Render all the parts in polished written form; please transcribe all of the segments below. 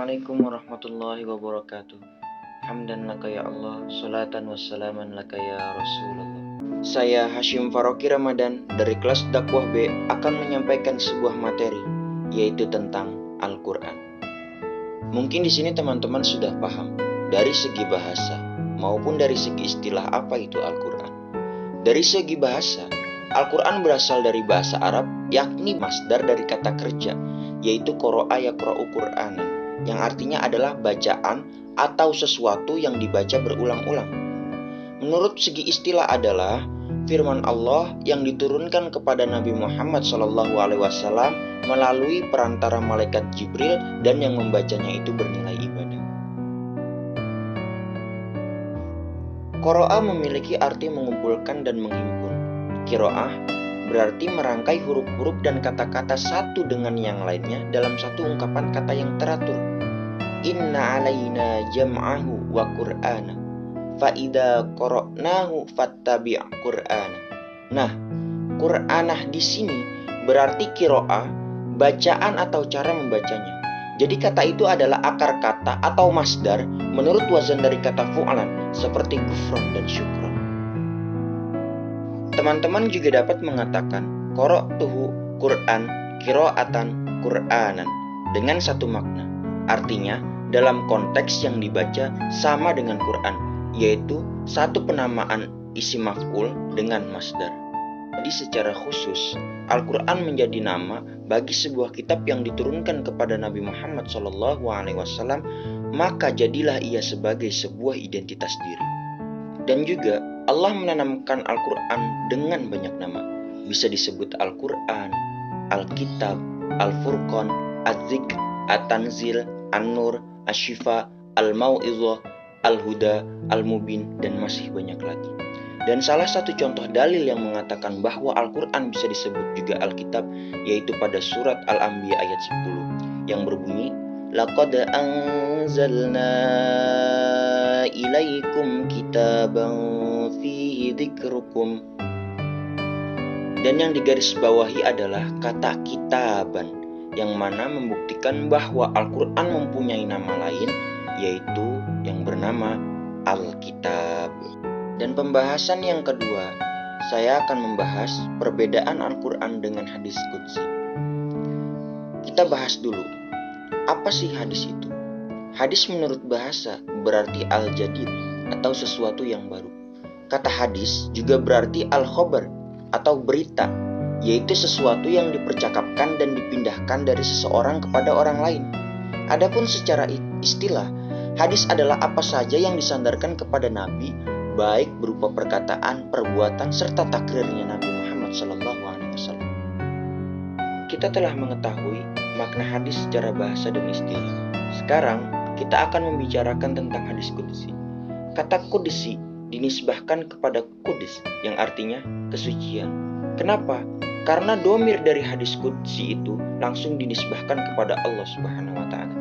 Assalamualaikum warahmatullahi wabarakatuh. Hamdan laka ya Allah, salatan wassalaman laka ya Rasulullah. Saya Hashim Faroki Ramadan dari kelas dakwah B akan menyampaikan sebuah materi, yaitu tentang Al-Quran. Mungkin di sini teman-teman sudah paham dari segi bahasa maupun dari segi istilah apa itu Al-Quran. Dari segi bahasa, Al-Quran berasal dari bahasa Arab, yakni masdar dari kata kerja, yaitu qara'a yaqra'u Qur'anan, yang artinya adalah bacaan atau sesuatu yang dibaca berulang-ulang. Menurut segi istilah adalah firman Allah yang diturunkan kepada Nabi Muhammad SAW melalui perantara malaikat Jibril dan yang membacanya itu bernilai ibadah. Qara'a memiliki arti mengumpulkan dan menghimpun. Qiraah berarti merangkai huruf-huruf dan kata-kata satu dengan yang lainnya dalam satu ungkapan kata yang teratur. Inna alaina jam'ahu wa qur'ana fa idza qara'nahu fattabi' qur'ana. Nah, Qur'anah di sini berarti qiraah, bacaan atau cara membacanya. Jadi kata itu adalah akar kata atau masdar menurut wazan dari kata fu'lan seperti gufron dan syukron. Teman-teman juga dapat mengatakan qara'tuhu Qur'an qira'atan Qur'anan dengan satu makna. Artinya, dalam konteks yang dibaca sama dengan Qur'an, yaitu satu penamaan isim maf'ul dengan masdar. Jadi secara khusus, Al-Quran menjadi nama bagi sebuah kitab yang diturunkan kepada Nabi Muhammad SAW, maka jadilah ia sebagai sebuah identitas diri. Dan juga Allah menanamkan Al-Quran dengan banyak nama. Bisa disebut Al-Quran, Al-Kitab, Al-Furqan, Az-Zikr, At-Tanzil, An-Nur, Asy-Syifa, Al-Mau'izah, Al-Huda, Al-Mubin, dan masih banyak lagi. Dan salah satu contoh dalil yang mengatakan bahwa Al-Quran bisa disebut juga Alkitab, yaitu pada surat Al-Anbiya ayat 10 yang berbunyi, Laqad anzalna ilaikum kitaban fihi dzikrukum. Dan yang digarisbawahi adalah kata kitaban, yang mana membuktikan bahwa Al-Quran mempunyai nama lain, yaitu yang bernama Alkitab. Dan pembahasan yang kedua, saya akan membahas perbedaan Al-Quran dengan hadis qudsi. Kita bahas dulu, apa sih hadis itu? Hadis menurut bahasa berarti al-jadid atau sesuatu yang baru. Kata hadis juga berarti al-khobar atau berita, yaitu sesuatu yang dipercakapkan dan dipindahkan dari seseorang kepada orang lain. Adapun secara istilah, hadis adalah apa saja yang disandarkan kepada Nabi, baik berupa perkataan, perbuatan, serta takrirnya Nabi Muhammad SAW. Kita telah mengetahui makna hadis secara bahasa dan istilah. Sekarang, kita akan membicarakan tentang hadis qudsi. Kata qudsi dinisbahkan kepada kudus, yang artinya kesucian. Kenapa? Karena domir dari hadis qudsi itu langsung dinisbahkan kepada Allah Subhanahu wa Ta'ala.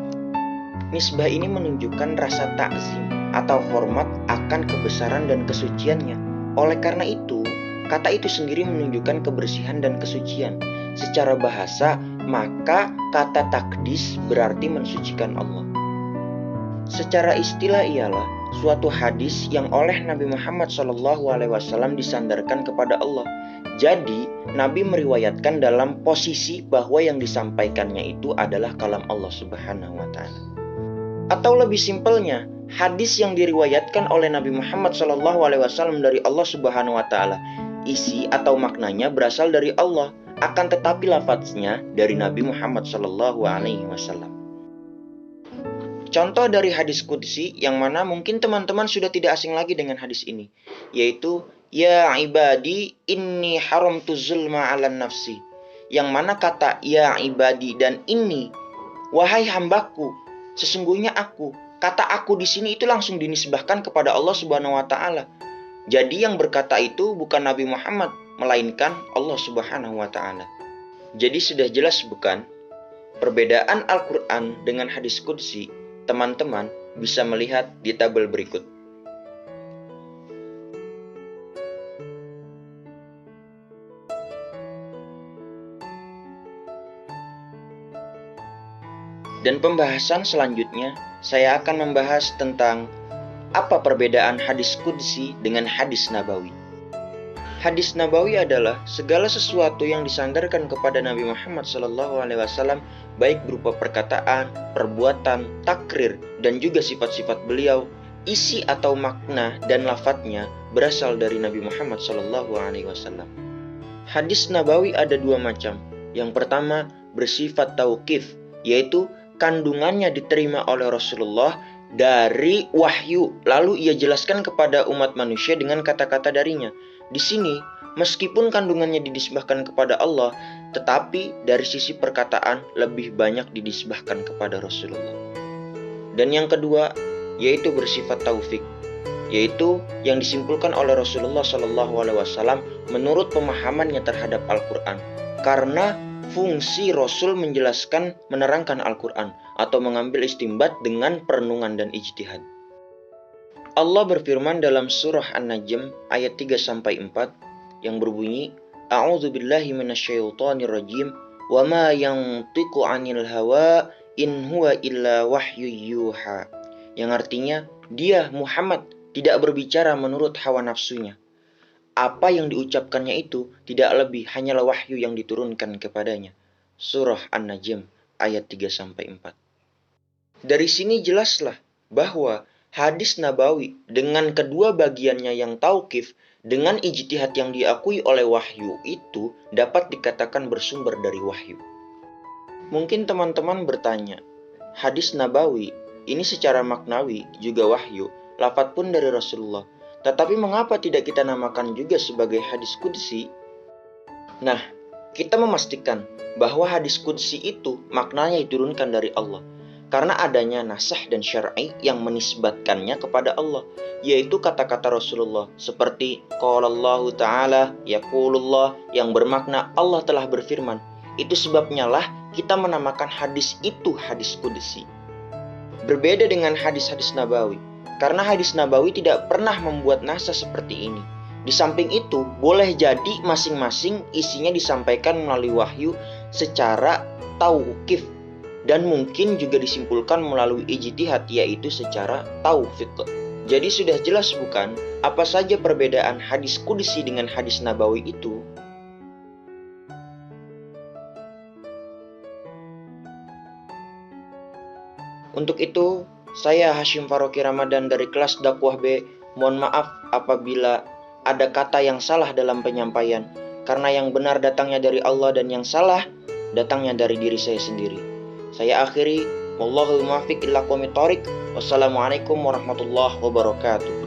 Nisbah ini menunjukkan rasa takzim atau hormat akan kebesaran dan kesuciannya. Oleh karena itu, kata itu sendiri menunjukkan kebersihan dan kesucian. Secara bahasa, maka kata takdis berarti mensucikan Allah. Secara istilah ialah suatu hadis yang oleh Nabi Muhammad SAW disandarkan kepada Allah. Jadi, Nabi meriwayatkan dalam posisi bahwa yang disampaikannya itu adalah kalam Allah Subhanahu wa Ta'ala. Atau lebih simpelnya, hadis yang diriwayatkan oleh Nabi Muhammad SAW dari Allah Subhanahu wa Ta'ala, isi atau maknanya berasal dari Allah, akan tetapi lafaznya dari Nabi Muhammad SAW. Contoh dari hadis qudsi yang mana mungkin teman-teman sudah tidak asing lagi dengan hadis ini, yaitu Ya ibadi inni haramtu zulma ala nafsi, yang mana kata ya ibadi dan ini, wahai hambaku, sesungguhnya aku, kata aku di sini itu langsung dinisbahkan kepada Allah Subhanahu wa Ta'ala. Jadi yang berkata itu bukan Nabi Muhammad, melainkan Allah Subhanahu wa Ta'ala. Jadi sudah jelas bukan? Perbedaan Al-Quran dengan hadis qudsi, teman-teman bisa melihat di tabel berikut. Dan pembahasan selanjutnya, saya akan membahas tentang apa perbedaan hadis qudsi dengan hadis nabawi. Hadis nabawi adalah segala sesuatu yang disandarkan kepada Nabi Muhammad SAW, baik berupa perkataan, perbuatan, takrir, dan juga sifat-sifat beliau. Isi atau makna dan lafadznya berasal dari Nabi Muhammad SAW. Hadis nabawi ada dua macam. Yang pertama bersifat tauqif, yaitu kandungannya diterima oleh Rasulullah dari wahyu, lalu ia jelaskan kepada umat manusia dengan kata-kata darinya. Di sini, meskipun kandungannya didisbahkan kepada Allah, tetapi dari sisi perkataan lebih banyak didisbahkan kepada Rasulullah. Dan yang kedua, yaitu bersifat taufik, yaitu yang disimpulkan oleh Rasulullah SAW menurut pemahamannya terhadap Al-Quran. Karena fungsi Rasul menjelaskan, menerangkan Al-Quran atau mengambil istimbat dengan perenungan dan ijtihad. Allah berfirman dalam surah An-Najm ayat 3-4 yang berbunyi, A'udzu billahi minasyaitonir rajim, wa ma yantiqu 'anil hawa in huwa illa wahyu yuha. Yang artinya, dia Muhammad tidak berbicara menurut hawa nafsunya. Apa yang diucapkannya itu tidak lebih hanyalah wahyu yang diturunkan kepadanya. Surah An-Najm ayat 3-4. Dari sini jelaslah bahwa hadis nabawi dengan kedua bagiannya yang tauqif dengan ijtihad yang diakui oleh wahyu itu dapat dikatakan bersumber dari wahyu. Mungkin teman-teman bertanya, hadis nabawi ini secara maknawi juga wahyu, lafadz pun dari Rasulullah. Tetapi mengapa tidak kita namakan juga sebagai hadis qudsi? Nah, kita memastikan bahwa hadis qudsi itu maknanya diturunkan dari Allah. Karena adanya nasah dan syar'i yang menisbatkannya kepada Allah, yaitu kata-kata Rasulullah seperti Qalallahu ta'ala, yaqulullah, yang bermakna Allah telah berfirman. Itu sebabnya lah kita menamakan hadis itu hadis qudsi. Berbeda dengan hadis-hadis nabawi, karena hadis nabawi tidak pernah membuat nasa seperti ini. Di samping itu, boleh jadi masing-masing isinya disampaikan melalui wahyu secara tauqif, dan mungkin juga disimpulkan melalui ijtihad, yaitu secara taufik. Jadi sudah jelas bukan apa saja perbedaan hadis qudsi dengan hadis nabawi itu? Untuk itu, saya Hashim Faroki Ramadan dari kelas dakwah B, mohon maaf apabila ada kata yang salah dalam penyampaian, karena yang benar datangnya dari Allah dan yang salah datangnya dari diri saya sendiri. Saya akhiri, wallahul muwaffiq ila aqwamit thoriq. Wassalamualaikum warahmatullahi wabarakatuh.